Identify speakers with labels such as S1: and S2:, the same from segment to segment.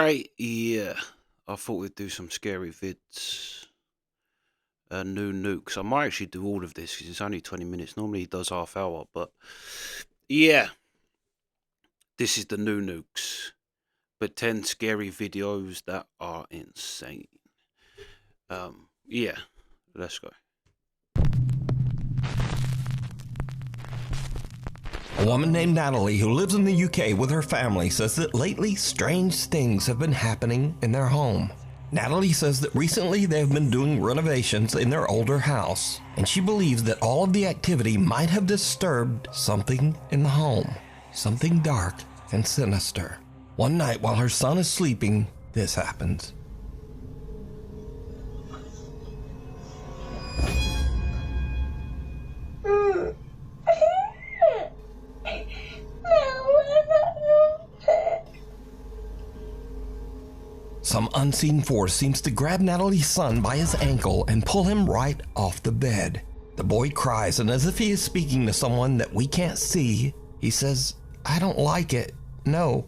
S1: Alright, yeah. I thought we'd do some scary vids. New Nukes. I might actually do all of this because it's only 20 minutes. Normally he does half hour, but yeah. This is the new Nukes. But 10 scary videos that are insane. Yeah. Let's go.
S2: A woman named Natalie who lives in the UK with her family says that lately strange things have been happening in their home. Natalie says that recently they have been doing renovations in their older house, and she believes that all of the activity might have disturbed something in the home, something dark and sinister. One night while her son is sleeping, this happens. Some unseen force seems to grab Natalie's son by his ankle and pull him right off the bed. The boy cries, and as if he is speaking to someone that we can't see, he says, "I don't like it. No."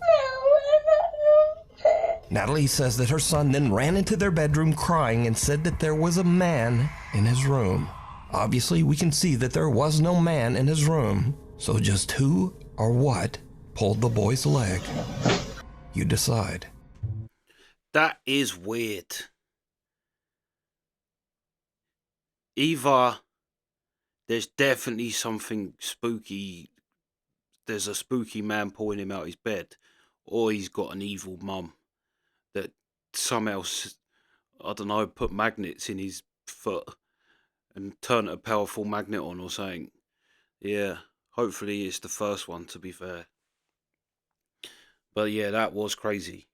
S2: Natalie says that her son then ran into their bedroom crying and said that there was a man in his room. Obviously, we can see that there was no man in his room, so just who or what pulled the boy's leg? You decide.
S1: That is weird. Either there's definitely something spooky, there's a spooky man pulling him out his bed, or he's got an evil mum that somehow, I don't know, put magnets in his foot and turned a powerful magnet on or something. Yeah, hopefully it's the first one, to be fair. But yeah, that was crazy.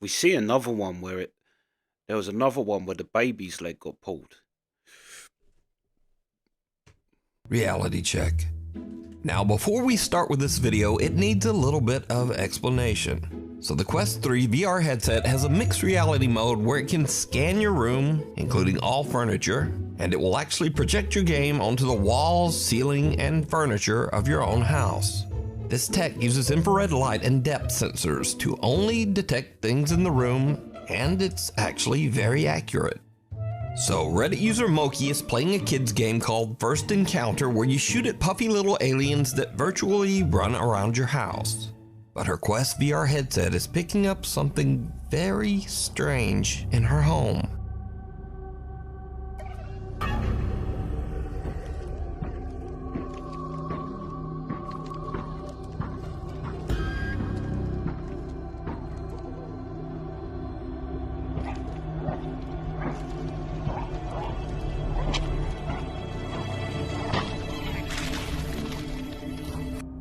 S1: We see another one where there was another one where the baby's leg got pulled.
S2: Reality check. Now, before we start with this video, it needs a little bit of explanation. So the Quest 3 VR headset has a mixed reality mode where it can scan your room, including all furniture, and it will actually project your game onto the walls, ceiling, and furniture of your own house. This tech uses infrared light and depth sensors to only detect things in the room, and it's actually very accurate. So Reddit user Moki is playing a kid's game called First Encounter where you shoot at puffy little aliens that virtually run around your house. But her Quest VR headset is picking up something very strange in her home.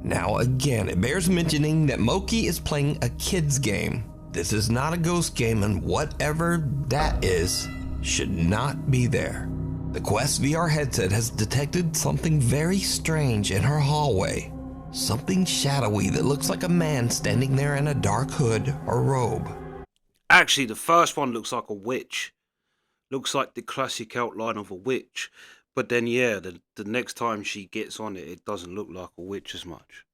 S2: Now again, it bears mentioning that Moki is playing a kid's game. This is not a ghost game, and whatever that is should not be there. The Quest VR headset has detected something very strange in her hallway. Something shadowy that looks like a man standing there in a dark hood or robe.
S1: Actually, the first one looks like a witch. Looks like the classic outline of a witch. But then, yeah, the next time she gets on it, it doesn't look like a witch as much.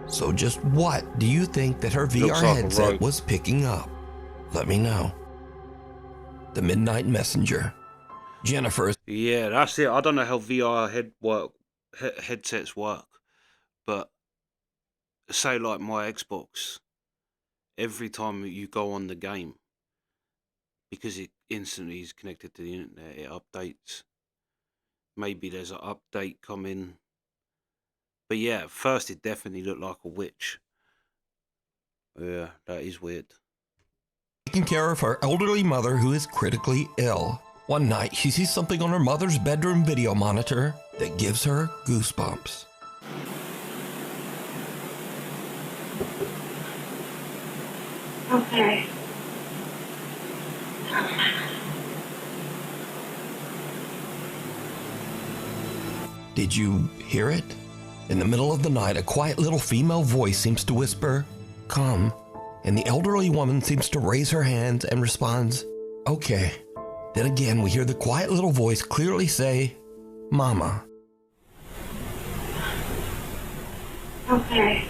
S2: So just what do you think that her VR headset was picking up? Let me know. The Midnight Messenger. Jennifer.
S1: Yeah, that's it. I don't know how VR headsets work. But say like my Xbox, every time you go on the game, because it instantly is connected to the internet, it updates. Maybe there's an update coming. But yeah, at first it definitely looked like a witch. Yeah, that is weird.
S2: Taking care of her elderly mother who is critically ill. One night, she sees something on her mother's bedroom video monitor that gives her goosebumps.
S3: Okay.
S2: Did you hear it? In the middle of the night, a quiet little female voice seems to whisper, "Come," and the elderly woman seems to raise her hands and responds, "Okay." Then again, we hear the quiet little voice clearly say, "Mama."
S3: Okay.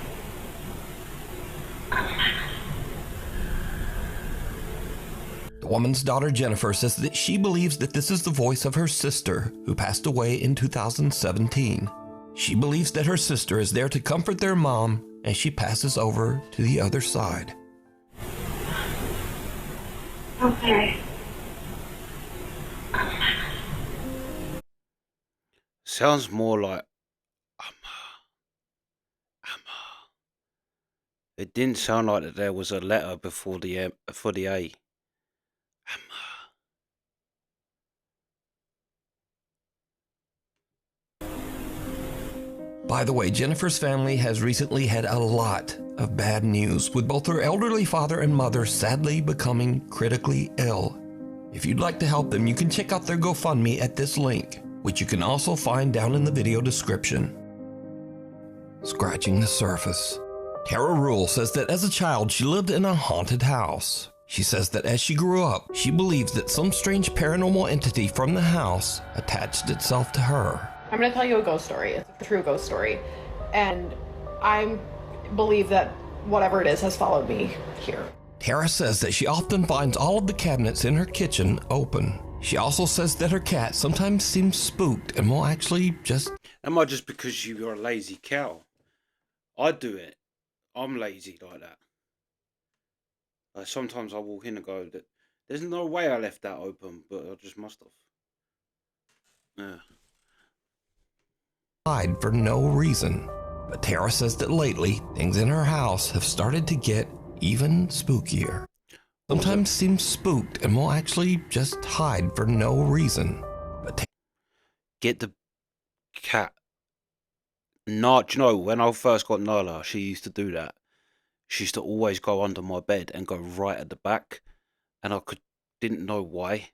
S2: woman's daughter Jennifer says that she believes that this is the voice of her sister who passed away in 2017. She believes that her sister is there to comfort their mom as she passes over to the other side.
S3: Okay.
S1: Sounds more like it didn't sound like that there was a letter before the for the A.
S2: By the way, Jennifer's family has recently had a lot of bad news, with both her elderly father and mother sadly becoming critically ill. If you'd like to help them, you can check out their GoFundMe at this link, which you can also find down in the video description. Scratching the surface. Tara Rule says that as a child, she lived in a haunted house. She says that as she grew up, she believes that some strange paranormal entity from the house attached itself to her.
S4: I'm going to tell you a ghost story. It's a true ghost story. And I believe that whatever it is has followed me here.
S2: Tara says that she often finds all of the cabinets in her kitchen open. She also says that her cat sometimes seems spooked and will actually just...
S1: Am I just because you're a lazy cow? I do it. I'm lazy like that. Like sometimes I walk in and go, there's no way I left that open, but I just must have. Yeah.
S2: hide for no reason. But Tara says that lately, things in her house have started to get even spookier. Sometimes seems spooked and will actually just hide for no reason. But
S1: Get the cat. Not, do you know, when I first got Nala, she used to do that. She used to always go under my bed and go right at the back. And didn't know why.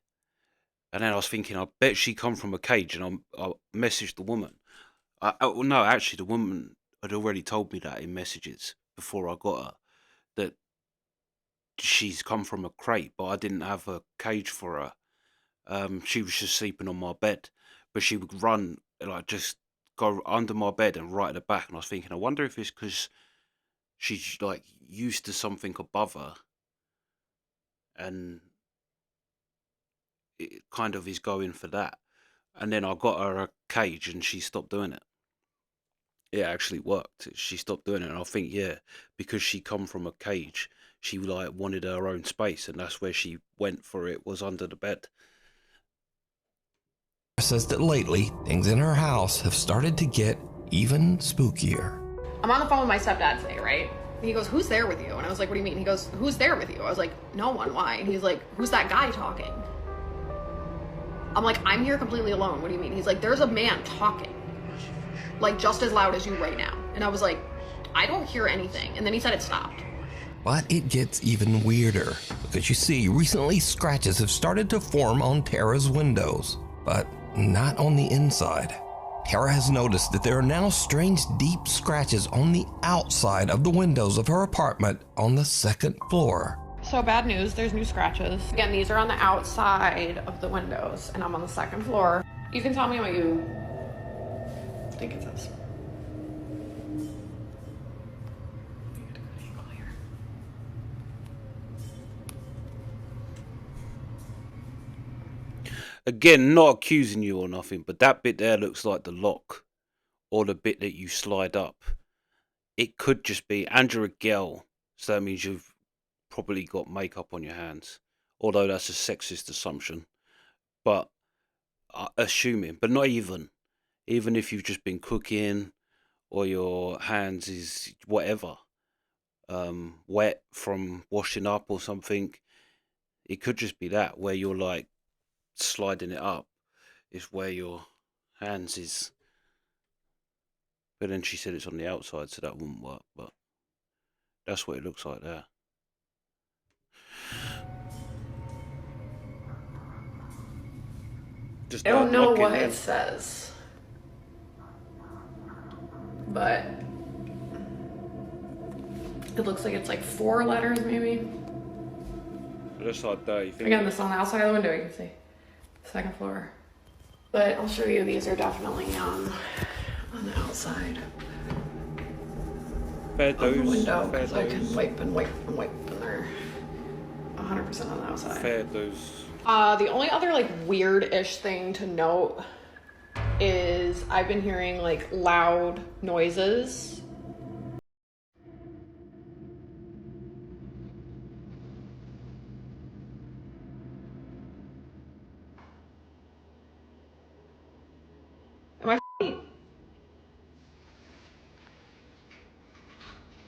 S1: And then I was thinking, I bet she come from a cage. And I messaged the woman. No, actually, the woman had already told me that in messages before I got her. That she's come from a crate, but I didn't have a cage for her. She was just sleeping on my bed. But she would run, like, just go under my bed and right at the back. And I was thinking, I wonder if it's because she's, like, used to something above her. And it kind of is going for that. And then I got her a cage and she stopped doing it. It actually worked. She stopped doing it. And I think, yeah, because she come from a cage, she, like, wanted her own space. And that's where she went for it, was under the bed.
S2: says that lately, things in her house have started to get even spookier.
S4: I'm on the phone with my stepdad today, right? And he goes, "Who's there with you?" And I was like, "What do you mean?" He goes, "Who's there with you?" I was like, "No one, why?" And he's like, "Who's that guy talking?" I'm like, "I'm here completely alone. What do you mean?" He's like, "There's a man talking, like just as loud as you right now." And I was like, "I don't hear anything." And then he said it stopped.
S2: But it gets even weirder, because you see, recently scratches have started to form on Tara's windows, but not on the inside. Tara has noticed that there are now strange deep scratches on the outside of the windows of her apartment on the second floor.
S4: So bad news, there's new scratches. Again, these are on the outside of the windows, and I'm on the second floor. You can tell me what you think it says.
S1: Again, not accusing you or nothing, but that bit there looks like the lock. Or the bit that you slide up. It could just be, and you're a girl, so that means you've probably got makeup on your hands. Although that's a sexist assumption. But, assuming, but not even. Even if you've just been cooking, or your hands is whatever. Wet from washing up or something. It could just be that, where you're like, sliding it up is where your hands is. But then she said it's on the outside, so that wouldn't work. But that's what it looks like there. Just
S4: I don't know what
S1: it
S4: it says, but it looks like it's like 4 letters maybe.
S1: Just like that. You think
S4: Again, this is on the outside of the window, you can see. Second floor. But I'll show you, these are definitely on the outside
S1: fair
S4: of the
S1: dose,
S4: window,
S1: fair
S4: because I
S1: dose.
S4: can wipe and wipe and wipe, and they're 100% 100% on the outside.
S1: Fair dues.
S4: The only other like weird-ish thing to note is I've been hearing like loud noises. Am I f***ing?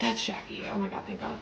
S4: That's Jackie. Oh my god, thank god.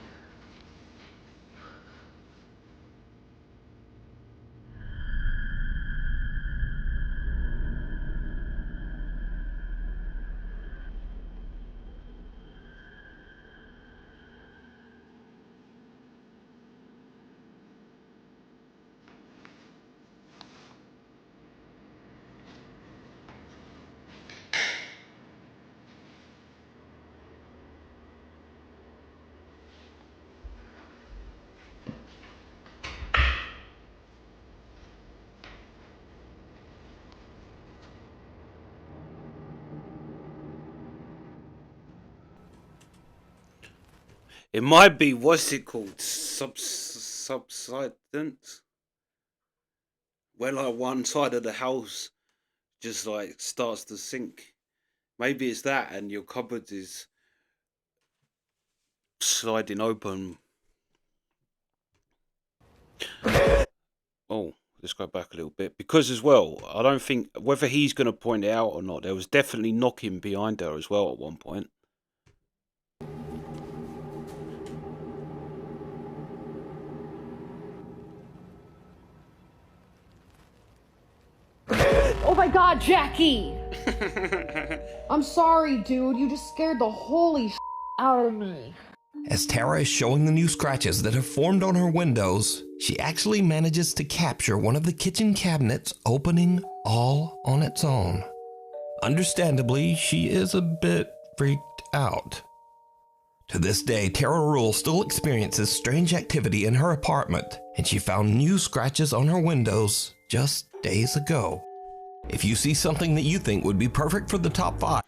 S1: It might be, what's it called? Subsidence? Where like one side of the house just like starts to sink. Maybe it's that, and your cupboard is sliding open. Oh, let's go back a little bit. Because as well, I don't think, whether he's going to point it out or not, there was definitely knocking behind her as well at one point.
S4: Oh my god, Jackie! I'm sorry, dude. You just scared the holy out of me.
S2: As Tara is showing the new scratches that have formed on her windows, she actually manages to capture one of the kitchen cabinets opening all on its own. Understandably, she is a bit freaked out. To this day, Tara Rule still experiences strange activity in her apartment, and she found new scratches on her windows just days ago. If you see something that you think would be perfect for the top 5.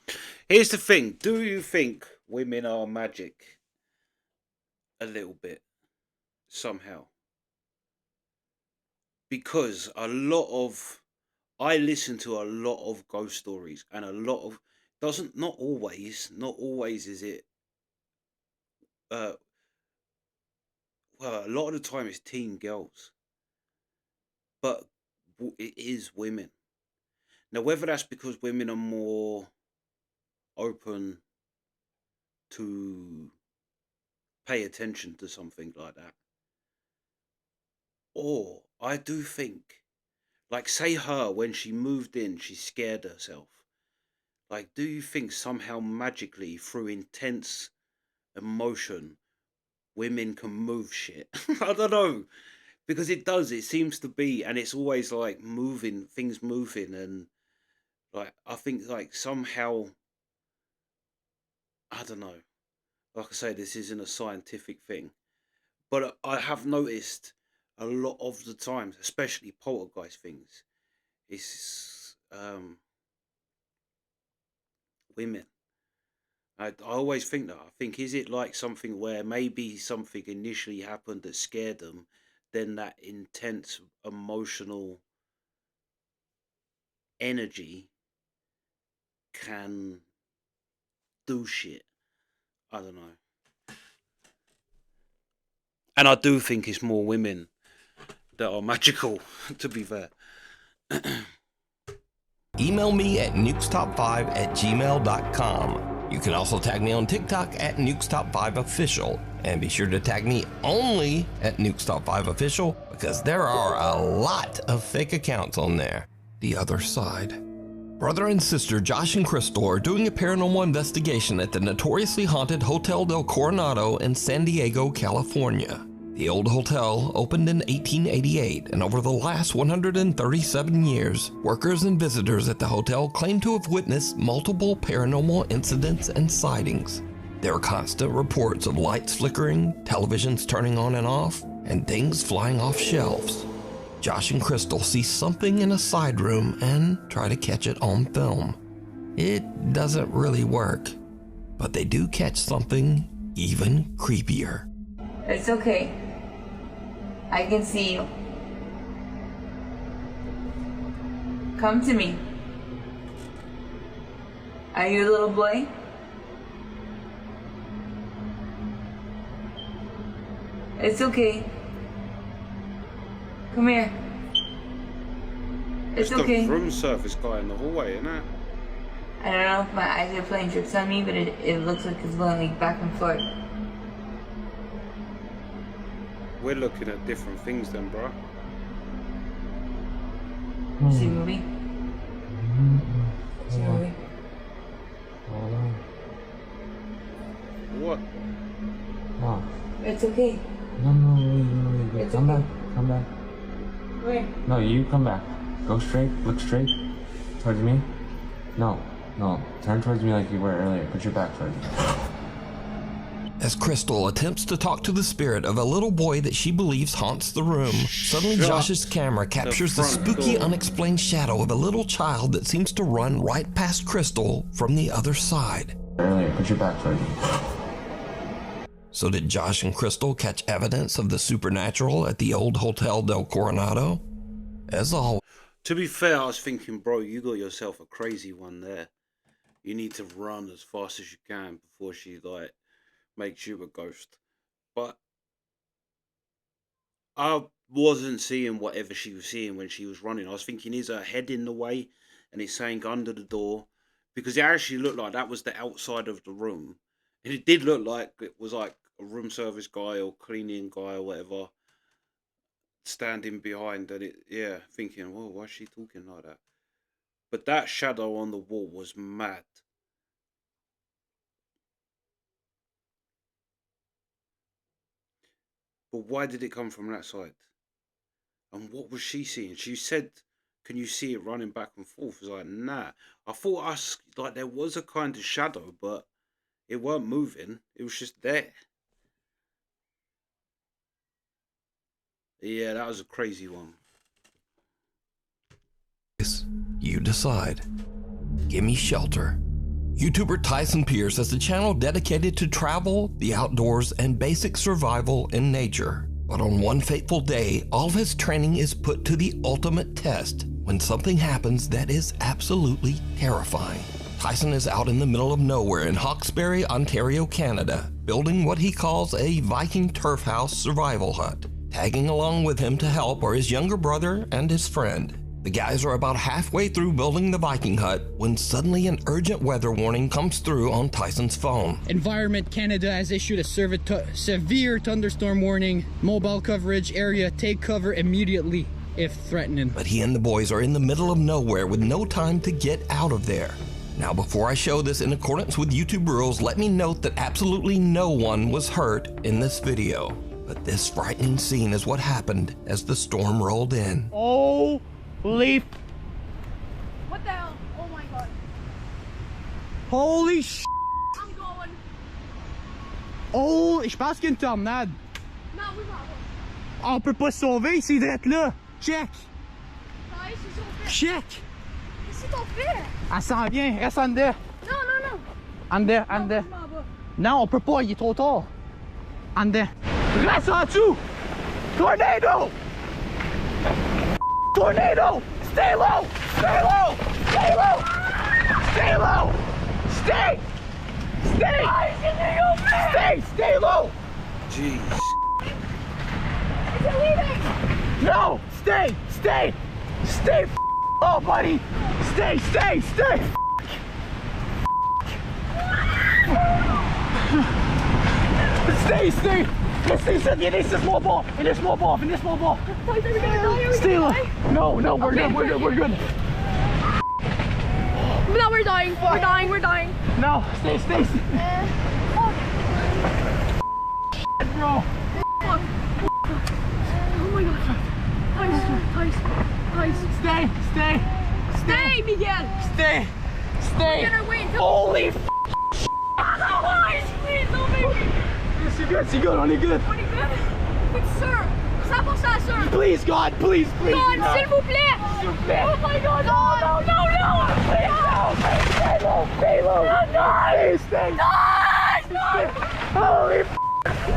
S1: Here's the thing. Do you think women are magic? A little bit. Somehow. Because I listen to a lot of ghost stories, and a lot of, not always is it, well, a lot of the time it's teen girls. But it is women. Now, whether that's because women are more open to pay attention to something like that, or I do think, like, say her, when she moved in, she scared herself. Like, do you think somehow magically, through intense emotion, women can move shit? I don't know. Because it does, it seems to be, and it's always like moving, things moving, and like, I think like somehow, I don't know, like I say, this isn't a scientific thing, but I have noticed a lot of the times, especially poltergeist things, it's women. I always think that. I think, is it like something where maybe something initially happened that scared them, then that intense emotional energy can do shit. I don't know. And I do think it's more women that are magical, to be fair.
S2: Email me at nukestop5@gmail.com. You can also tag me on TikTok at nukestop5official, and be sure to tag me only at nukestop5official, because there are a lot of fake accounts on there. The other side. Brother and sister Josh and Crystal are doing a paranormal investigation at the notoriously haunted Hotel del Coronado in San Diego, California. The old hotel opened in 1888, and over the last 137 years, workers and visitors at the hotel claim to have witnessed multiple paranormal incidents and sightings. There are constant reports of lights flickering, televisions turning on and off, and things flying off shelves. Josh and Crystal see something in a side room and try to catch it on film. It doesn't really work, but they do catch something even creepier.
S3: It's okay. I can see you. Come to me. Are you a little boy? It's okay. Come here. It's okay.
S1: The room service guy in the hallway, isn't it?
S3: I don't know if my eyes are playing tricks on me, but it looks like it's going like back and forth.
S1: We're looking at different things then, bro.
S3: See a movie? See a movie?
S1: What?
S5: No.
S3: It's okay.
S5: No, wait.
S3: It's
S5: Come
S3: okay.
S5: back. Come back.
S3: Where?
S5: No, you come back. Go straight. Look straight. Towards me. No. Turn towards me like you were earlier. Put your back towards me.
S2: As Crystal attempts to talk to the spirit of a little boy that she believes haunts the room, suddenly Josh's camera captures the spooky, unexplained shadow of a little child that seems to run right past Crystal from the other side.
S5: Earlier. Put your back towards me.
S2: So did Josh and Crystal catch evidence of the supernatural at the old Hotel del Coronado? As always.
S1: To be fair, I was thinking, bro, you got yourself a crazy one there. You need to run as fast as you can before she, like, makes you a ghost. But I wasn't seeing whatever she was seeing when she was running. I was thinking, is her head in the way? And it's saying under the door. Because it actually looked like that was the outside of the room. And it did look like it was like a room service guy or cleaning guy or whatever standing behind. And thinking, whoa, why is she talking like that? But that shadow on the wall was mad. But why did it come from that side? And what was she seeing? She said, can you see it running back and forth? I was like, nah. I thought there was a kind of shadow, but it weren't moving. It was just there. Yeah, that was a crazy one.
S2: You decide. Gimme Shelter. YouTuber Tyson Pierce has a channel dedicated to travel, the outdoors, and basic survival in nature. But on one fateful day, all of his training is put to the ultimate test when something happens that is absolutely terrifying. Tyson is out in the middle of nowhere in Hawkesbury, Ontario, Canada, building what he calls a Viking turf house survival hut. Tagging along with him to help are his younger brother and his friend. The guys are about halfway through building the Viking hut when suddenly an urgent weather warning comes through on Tyson's phone.
S6: Environment Canada has issued a severe thunderstorm warning. Mobile coverage area, take cover immediately if threatening.
S2: But he and the boys are in the middle of nowhere with no time to get out of there. Now, before I show this in accordance with YouTube rules, let me note that absolutely no one was hurt in this video. But this frightening scene is what happened as the storm rolled in.
S6: Oh, leaf.
S4: What the hell? Oh my god.
S6: Holy sh**.
S4: I'm going.
S6: Oh, je pense qu'il y a une tornade.
S4: Non, oui, pardon.
S6: On peut pas se sauver, c'est d'être là. Check.
S4: Nice, ils sont faits.
S6: Check.
S4: Qu'est-ce qu'ils t'ont fait?
S6: Elle s'en vient, reste en dedans.
S4: Non.
S6: En dedans, en dedans.
S4: Je m'en vais.
S6: Non, on peut pas, il est trop tard. En dedans. Reste en dessous. Tornado. Tornado. Stay low. Stay low. Stay low. Stay low. Stay. Stay low.
S1: Jeez.
S4: Is it leaving?
S6: No. Stay low, buddy. Stay. Stay. Laisse-moi pas.
S4: Boys, are we gonna die? Are we
S6: Stay
S4: gonna
S6: low.
S4: die?
S6: No, we're
S4: Okay,
S6: good. We're good.
S4: No, we're dying. We're dying.
S6: No, stay.
S4: Fuck.
S6: Bro.
S4: Fuck. Oh my god. Tice. Stay, Miguel.
S6: Stay.
S4: We're gonna wait until.
S6: Holy f***.
S4: Guys, please don't make me.
S6: C'est good, on est good.
S4: On est good? Oui, sir. 100%, sir.
S6: Please, God, please.
S4: God, s'il vous plaît.
S6: S'il vous plaît.
S4: Oh my god, no.
S6: Stay low. Stay.
S4: Guys, no.
S6: Holy f***.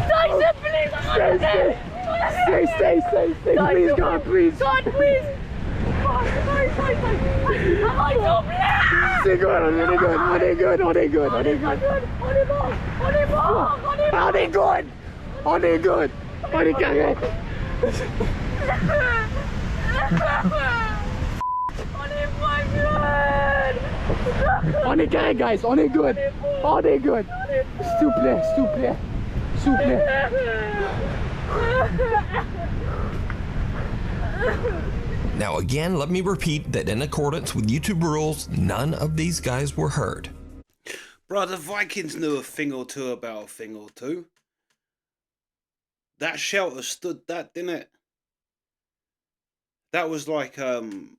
S4: Tyson, please.
S6: Stay.
S7: Stay, please, God, please. God, please. Sorry. I'm like, no, please. They're good, on they good. On they good. On they good. On they good. On est carré, guys, on est good. On est good. S'il vous plaît.
S2: Now again, let me repeat that in accordance with YouTube rules, none of these guys were hurt.
S1: Bro, the Vikings knew a thing or two about a thing or two. That shelter stood that, didn't it? That was like in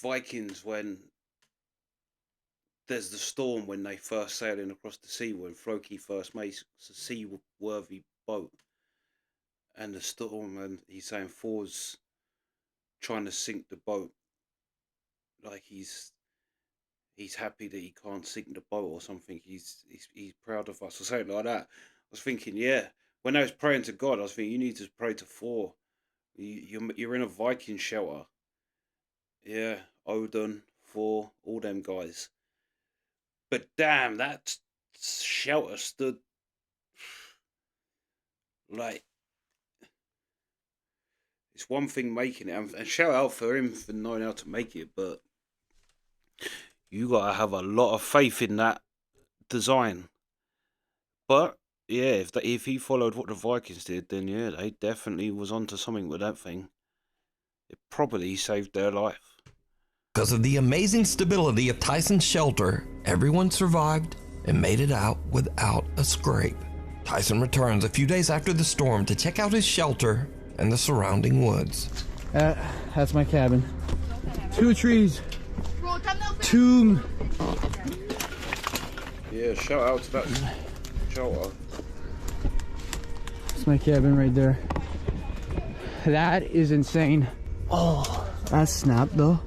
S1: Vikings when there's the storm when they first sailing across the sea, when Floki first makes a seaworthy boat, and the storm, and he's saying Thor's trying to sink the boat, like he's happy that he can't sink the boat or something. He's proud of us or something like that. I was thinking, yeah, when I was praying to God, I was thinking you need to pray to Thor. You're in a Viking shelter. Yeah, Odin, Thor, all them guys. But damn, that shelter stood like, it's one thing making it, and shout out for him for knowing how to make it, but you gotta have a lot of faith in that design. But yeah, if he followed what the Vikings did, then yeah, they definitely was onto something with that thing. It probably saved their life.
S2: Because of the amazing stability of Tyson's shelter, everyone survived and made it out without a scrape. Tyson returns a few days after the storm to check out his shelter and the surrounding woods.
S6: That's my cabin. 2 trees. 2.
S1: Yeah, shout out to that shelter.
S6: That's my cabin right there. That is insane. Oh, that's snapped though.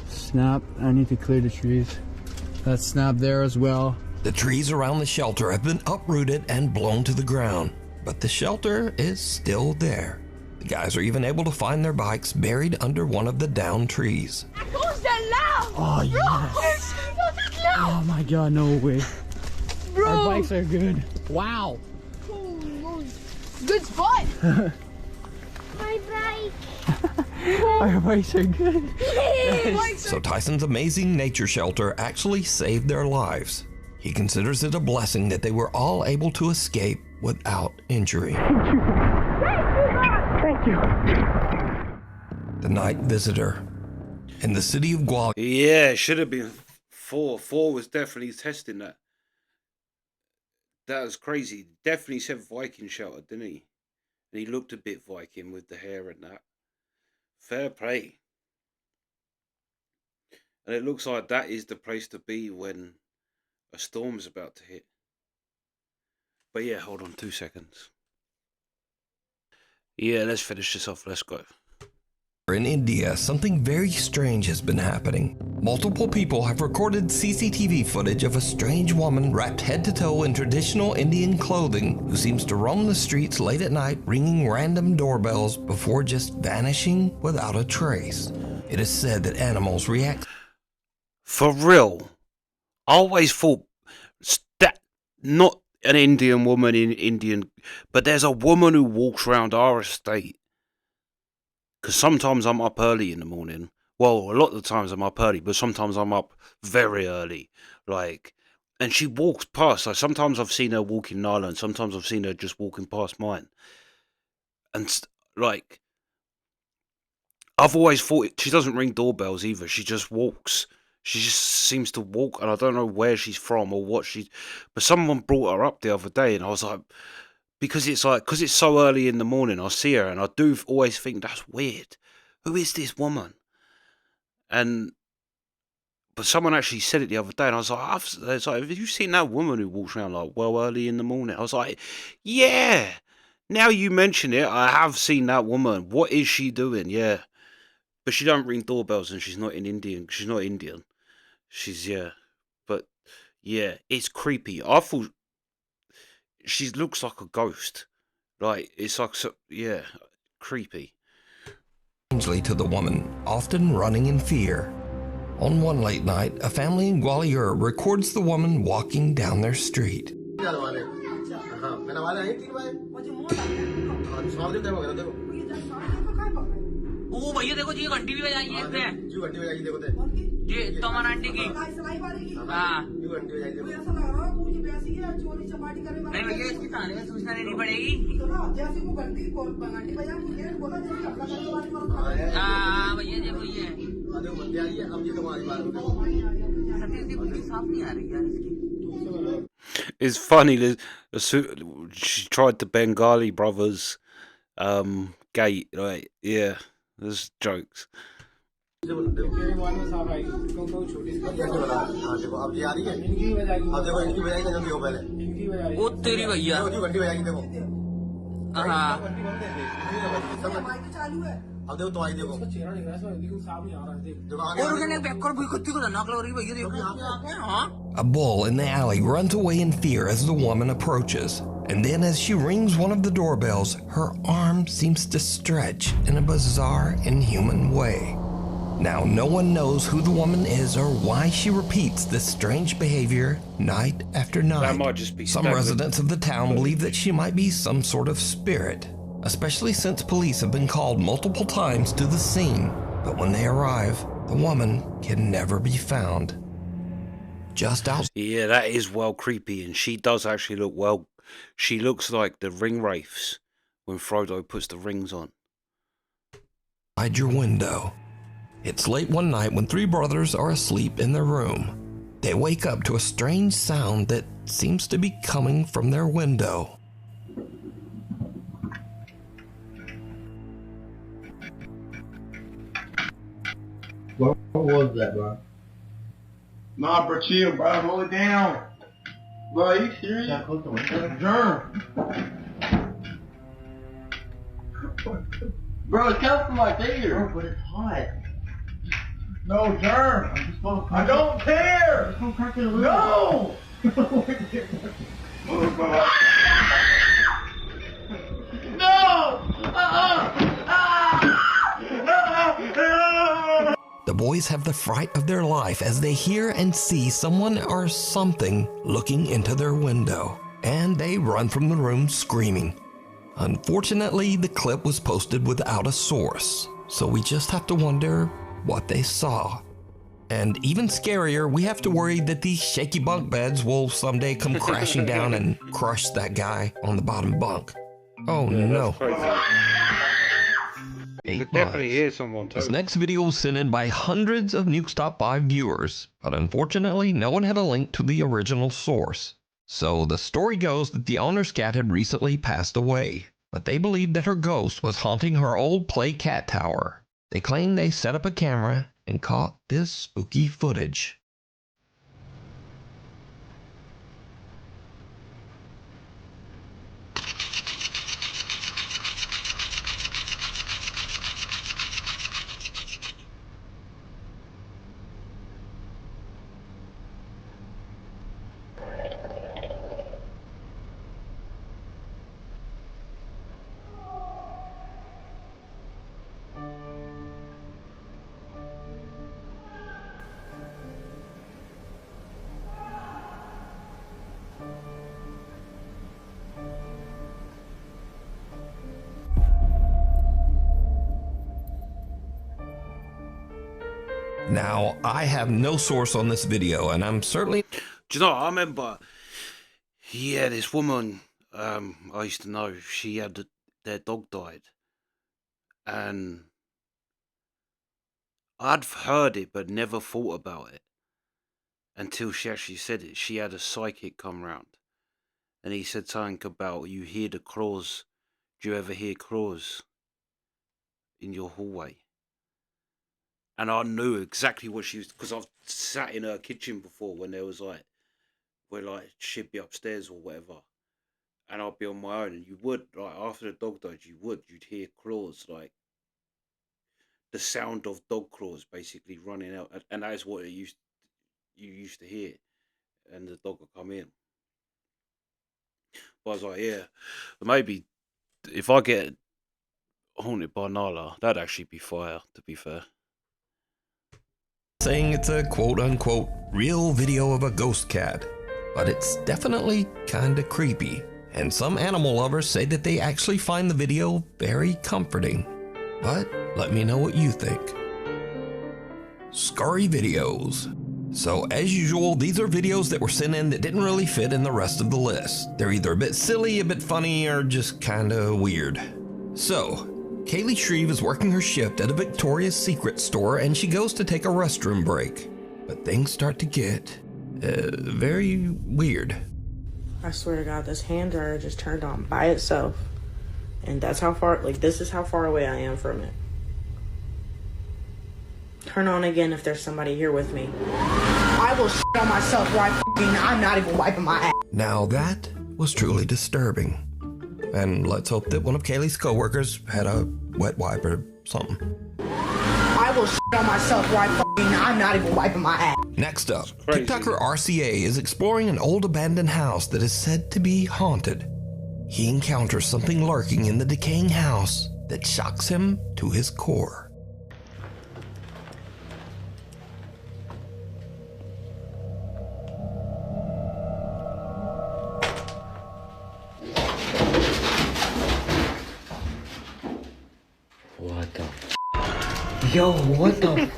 S6: Snap. I need to clear the trees. That's snapped there as well.
S2: The trees around the shelter have been uprooted and blown to the ground, but the shelter is still there. The guys are even able to find their bikes buried under one of the downed trees.
S6: Oh yes. Oh my god, no way. Bro. Our bikes are good. Wow.
S4: Good spot.
S7: My bike.
S6: Our bikes are good.
S2: So Tyson's amazing nature shelter actually saved their lives. He considers it a blessing that they were all able to escape without injury.
S7: Thank you.
S2: The night visitor in the city of Gual.
S1: Yeah, it should have been 4. 4 was definitely testing that. That was crazy. Definitely said Viking shelter, didn't he? And he looked a bit Viking with the hair and that. Fair play. And it looks like that is the place to be when a storm's about to hit. But yeah, hold on 2 seconds. Yeah, let's finish this off. Let's go.
S2: In India, something very strange has been happening. Multiple people have recorded CCTV footage of a strange woman wrapped head to toe in traditional Indian clothing who seems to roam the streets late at night ringing random doorbells before just vanishing without a trace. It is said that animals react.
S1: For real, I always thought that not an Indian woman in Indian, but there's a woman who walks around our estate. Because sometimes I'm up early in the morning. Well, a lot of the times I'm up early, but sometimes I'm up very early. Like, and she walks past. Like, sometimes I've seen her walking Nyland. Sometimes I've seen her just walking past mine. And, like, I've always thought she doesn't ring doorbells either. She just walks. She just seems to walk, and I don't know where she's from or what she. But someone brought her up the other day, and I was like, because it's so early in the morning, I see her, and I do always think that's weird. Who is this woman? But someone actually said it the other day, and I was like, have you seen that woman who walks around like well early in the morning? I was like, yeah. Now you mention it, I have seen that woman. What is she doing? Yeah, but she don't ring doorbells, and she's not Indian. She's not Indian. But yeah, it's creepy. I thought she looks like a ghost. Like, it's like, so, yeah, creepy.
S2: Strangely to the woman, often running in fear. On one late night, a family in Gwalior records the woman walking down their street.
S8: वो भैया देखो जी घंटी भी बजाई है इसने जी घंटी बजाई देखो ये तमन आंटी की हाँ नहीं भैया इसकी थाने में सूचना देनी पड़ेगी हाँ भैया ये वही है साफ नहीं आ रही यार इसकी.
S1: It's funny that she tried the Bengali brothers gate, right? Yeah, there's jokes.
S8: वो तेरी भैया हाँ अब देखो तो आई देखो और उसने बैककर भी कुत्ती को नक लग रही भैया देखो हाँ.
S2: A bull in the alley runs away in fear as the woman approaches. And then as she rings one of the doorbells, her arm seems to stretch in a bizarre, inhuman way. Now, no one knows who the woman is or why she repeats this strange behavior night after night.
S1: That might just be
S2: Some
S1: standard
S2: residents of the town believe that she might be some sort of spirit, especially since police have been called multiple times to the scene. But when they arrive, the woman can never be found. Just out.
S1: Yeah, that is well creepy, and she does actually look well. She looks like the ring wraiths when Frodo puts the rings on.
S2: Outside your window. It's late one night when three brothers are asleep in their room. They wake up to a strange sound that seems to be coming from their window.
S9: What was that, bro? Nah, bro, chill, bro. Hold it down. Bro, are you serious? That's a germ. Bro, it's coming from my finger. Bro, but it's hot. No, germ. I don't care. No. No.
S2: The boys have the fright of their life as they hear and see someone or something looking into their window, and they run from the room screaming. Unfortunately, the clip was posted without a source, so we just have to wonder what they saw. And even scarier, we have to worry that these shaky bunk beds will someday come crashing down and crush that guy on the bottom bunk. Oh no.
S1: You could definitely hear someone too.
S2: This next video was sent in by hundreds of Nukes Top 5 viewers, but unfortunately no one had a link to the original source. So the story goes that the owner's cat had recently passed away, but they believed that her ghost was haunting her old play cat tower. They claim they set up a camera and caught this spooky footage. Now, I have no source on this video, and I'm certainly...
S1: Do you know, I remember, yeah, this woman I used to know, she had, their dog died. And I'd heard it, but never thought about it until she actually said it. She had a psychic come round, and he said something about, you hear the claws. Do you ever hear claws in your hallway? And I knew exactly what she was, because I've sat in her kitchen before when there was like, where like she'd be upstairs or whatever, and I'd be on my own, and you would, like, after the dog died, you'd hear claws, like the sound of dog claws basically running out, and that is what you used to hear, and the dog would come in. But I was like, yeah, maybe if I get haunted by Nala, that'd actually be fire, to be fair.
S2: Saying it's a quote-unquote real video of a ghost cat, but it's definitely kinda creepy, and some animal lovers say that they actually find the video very comforting. But let me know what you think. Scary videos. So as usual, these are videos that were sent in that didn't really fit in the rest of the list. They're either a bit silly, a bit funny, or just kinda weird. So, Kaylee Shreve is working her shift at a Victoria's Secret store and she goes to take a restroom break. But things start to get very weird.
S10: I swear to God, this hand dryer just turned on by itself. And that's how far, like, this is how far away I am from it. Turn on again if there's somebody here with me. I will shit on myself right I'm not even wiping my ass.
S2: Now that was truly disturbing. And let's hope that one of Kaylee's coworkers had a wet wipe or something.
S10: I will shit on myself right I'm not even wiping my ass.
S2: Next up, TikToker RCA is exploring an old abandoned house that is said to be haunted. He encounters something lurking in the decaying house that shocks him to his core.
S11: What the f? Yo, what the f?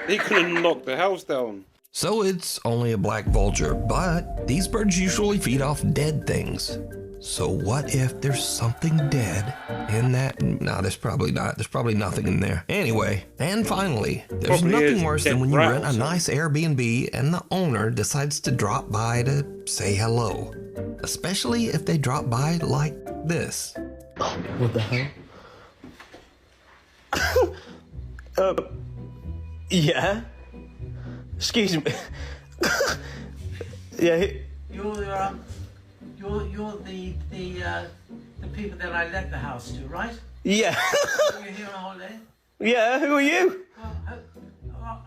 S1: He could have knocked the house down.
S2: So it's only a black vulture, but these birds usually feed off dead things. So what if there's something dead in that? No, there's probably not. There's probably nothing in there. Anyway, and finally, there's
S1: Probably
S2: nothing worse than when you rent a
S1: rattles.
S2: nice Airbnb and the owner decides to drop by to say hello. Especially if they drop by like this.
S11: What the hell?
S12: Yeah. Excuse me. Yeah.
S13: You're the people that I let the house to, right?
S12: Yeah.
S13: You're here on holiday.
S12: Yeah. Who are you?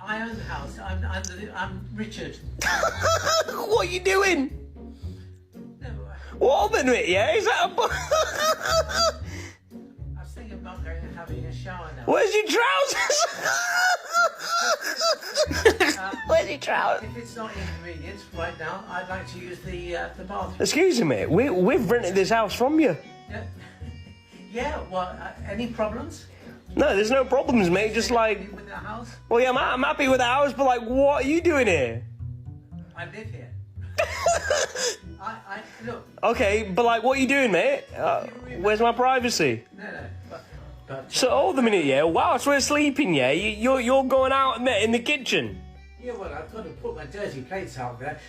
S13: I own the house. I'm Richard.
S12: What are you doing? What open it? Yeah. Is that a?
S13: I was thinking about going and having a shower now.
S12: Where's your trousers? Where's your trousers?
S13: If it's not inconvenient right now, I'd like to use the bathroom.
S12: Excuse me. We've rented this house from you.
S13: Yeah. Well, any problems?
S12: No, there's no problems, mate. Just like.
S13: With the house?
S12: Well, yeah, I'm happy with the house, but like, what are you doing here?
S13: I live here. I look.
S12: Okay, but like, what are you doing, mate? Where's my privacy?
S13: No. But
S12: So hold a minute, yeah. Whilst we're sleeping, yeah, you're going out in the kitchen.
S13: yeah, well, I've got to put my dirty plates out there.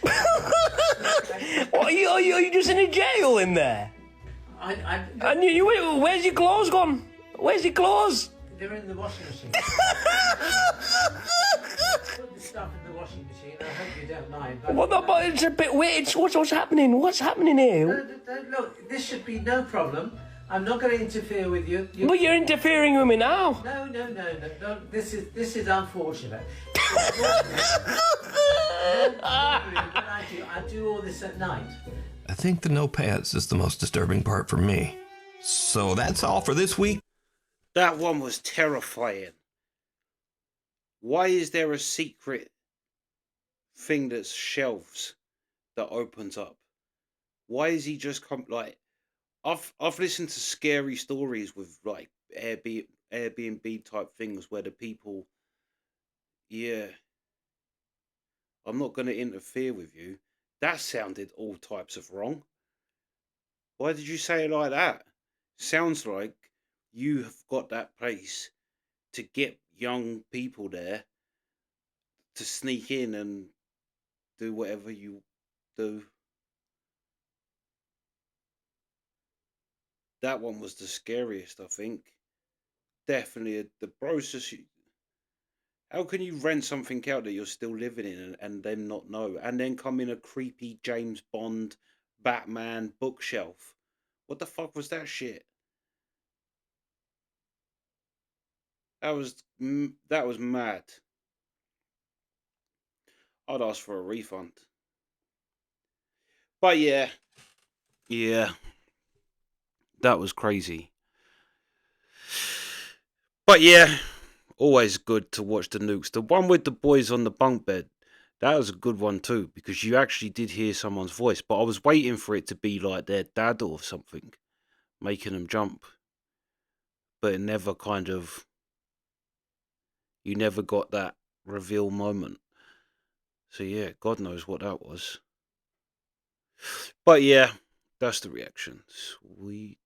S12: What are you just in a jail in there? And where's your clothes gone? Where's your clothes?
S13: They're in the washing machine. Put the stuff in the washing machine. I hope you don't mind.
S12: What the? But it's a bit weird. What's happening? What's happening here?
S13: No, look, this should be no problem. I'm not going to interfere with you.
S12: But you're interfering with me now.
S13: No. This is unfortunate. I do all this at night.
S2: I think the no pants is the most disturbing part for me. So that's all for this week.
S1: That one was terrifying. Why is there a secret thing that's shelves that opens up? Why is he just like? I've listened to scary stories with like Airbnb type things where the people, yeah, I'm not going to interfere with you. That sounded all types of wrong. Why did you say it like that? Sounds like you have got that place to get young people there to sneak in and do whatever you do. That one was the scariest, I think. Definitely the process. How can you rent something out that you're still living in and then not know? And then come in a creepy James Bond, Batman bookshelf. What the fuck was that shit? That was mad. I'd ask for a refund. But yeah, that was crazy. But yeah, always good to watch the Nukes. The one with the boys on the bunk bed, that was a good one too, because you actually did hear someone's voice. But I was waiting for it to be like their dad or something, making them jump. But it never you never got that reveal moment. So yeah, God knows what that was. But yeah, that's the reaction. Sweet.